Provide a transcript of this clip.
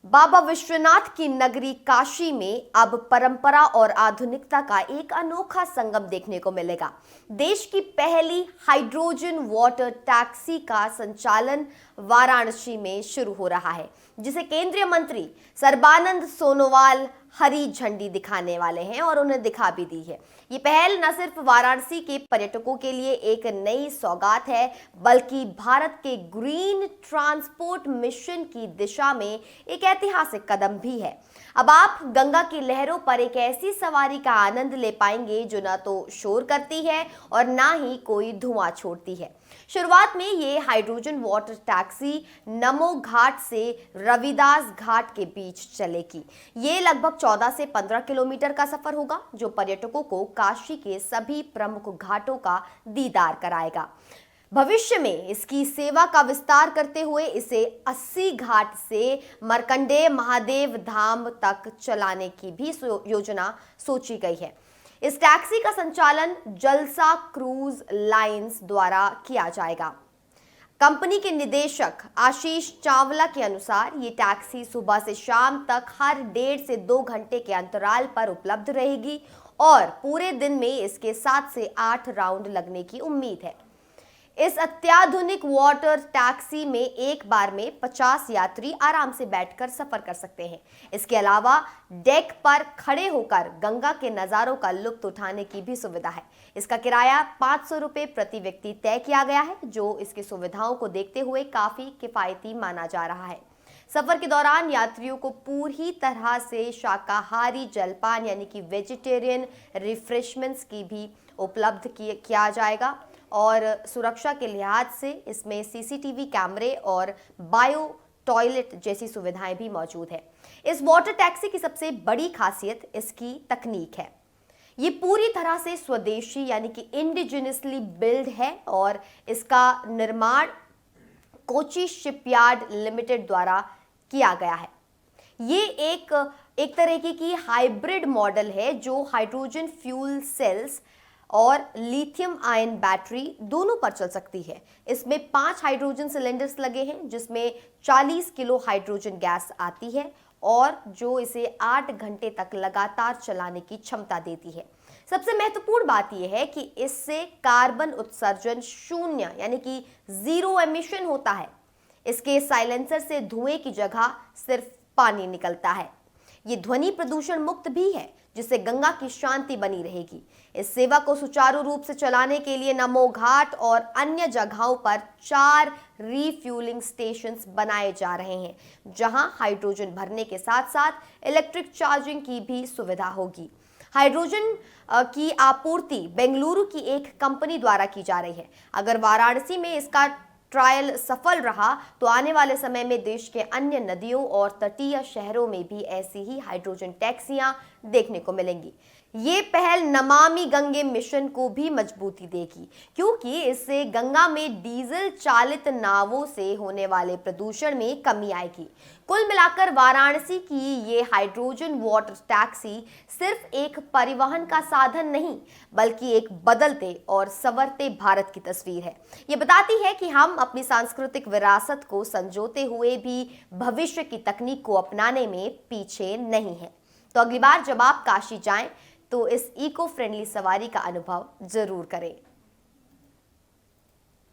बाबा विश्वनाथ की नगरी काशी में अब परंपरा और आधुनिकता का एक अनोखा संगम देखने को मिलेगा। देश की पहली हाइड्रोजन वाटर टैक्सी का संचालन वाराणसी में शुरू हो रहा है, जिसे केंद्रीय मंत्री सर्बानंद सोनोवाल हरी झंडी दिखाने वाले हैं और उन्हें दिखा भी दी है। ये पहल न सिर्फ वाराणसी के पर्यटकों के लिए एक नई सौगात है, बल्कि भारत के ग्रीन ट्रांसपोर्ट मिशन की दिशा में एक ऐतिहासिक कदम भी है। अब आप गंगा की लहरों पर एक ऐसी सवारी का आनंद ले पाएंगे जो ना तो शोर करती है और ना ही कोई धुआं छोड़ती है। शुरुआत में ये hydrogen water taxi Namo Ghat से रविदास घाट के बीच चलेगी। ये लगभग 14 से 15 किलोमीटर का सफर होगा, जो पर्यटकों को काशी के सभी प्रमुख घाटों का दीदार कराएगा। भविष्य में इसकी सेवा का विस्तार करते हुए इसे 80 घाट से मार्कंडेय महादेव धाम तक चलाने की भी योजना सोची गई है। इस टैक्सी का संचालन जलसा क्रूज लाइंस द्वारा किया जाएगा। कंपनी के निदेशक आशीष चावला के अनुसार ये टैक्सी सुबह से शाम तक हर 1.5 से 2 घंटे के अंतराल पर उपलब्ध रहेगी और पूरे दिन में इसके 7 से 8 राउंड लगने की उम्मीद है। इस अत्याधुनिक वाटर टैक्सी में एक बार में 50 यात्री आराम से बैठकर सफर कर सकते हैं। इसके अलावा डेक पर खड़े होकर गंगा के नज़ारों का लुत्फ उठाने की भी सुविधा है। इसका किराया 500 रुपये प्रति व्यक्ति तय किया गया है, जो इसकी सुविधाओं को देखते हुए काफी किफायती माना जा रहा है। सफर के दौरान यात्रियों को पूरी तरह से शाकाहारी जलपान यानी कि वेजिटेरियन रिफ्रेशमेंट्स की भी उपलब्ध किया जाएगा और सुरक्षा के लिहाज से इसमें सीसीटीवी कैमरे और बायो टॉयलेट जैसी सुविधाएं भी मौजूद है। इस वाटर टैक्सी की सबसे बड़ी खासियत इसकी तकनीक है। ये पूरी तरह से स्वदेशी यानी कि इंडिजिनसली बिल्ड है और इसका निर्माण कोची शिपयार्ड लिमिटेड द्वारा किया गया है। ये एक तरीके की हाइब्रिड मॉडल है जो हाइड्रोजन फ्यूल सेल्स और लिथियम आयन बैटरी दोनों पर चल सकती है। इसमें 5 हाइड्रोजन सिलेंडर्स लगे हैं, जिसमें 40 किलो हाइड्रोजन गैस आती है और जो इसे 8 घंटे तक लगातार चलाने की क्षमता देती है। सबसे महत्वपूर्ण बात यह है कि इससे कार्बन उत्सर्जन शून्य यानी कि 0 एमिशन होता है। इसके साइलेंसर से धुएं की जगह सिर्फ पानी निकलता है। ये ध्वनि प्रदूषण मुक्त भी है, जिससे गंगा की शांति बनी रहेगी। इस सेवा को सुचारू रूप से चलाने के लिए नमो घाट और अन्य जगहों पर 4 रीफ्यूलिंग स्टेशंस बनाए जा रहे हैं, जहां हाइड्रोजन भरने के साथ साथ इलेक्ट्रिक चार्जिंग की भी सुविधा होगी। हाइड्रोजन की आपूर्ति बेंगलुरु की एक कंपनी द्वारा की जा रही है। अगर वाराणसी में इसका ट्रायल सफल रहा तो आने वाले समय में देश के अन्य नदियों और तटीय शहरों में भी ऐसी ही हाइड्रोजन टैक्सियां देखने को मिलेंगी। ये पहल नमामि गंगे मिशन को भी मजबूती देगी, क्योंकि इससे गंगा में डीजल चालित नावों से होने वाले प्रदूषण में कमी आएगी। कुल मिलाकर वाराणसी की ये हाइड्रोजन वाटर टैक्सी सिर्फ एक परिवहन का साधन नहीं, बल्कि एक बदलते और संवरते भारत की तस्वीर है। ये बताती है कि हम अपनी सांस्कृतिक विरासत को संजोते हुए भी भविष्य की तकनीक को अपनाने में पीछे नहीं है। तो अगली बार जब आप काशी जाएं तो इस इको फ्रेंडली सवारी का अनुभव जरूर करें।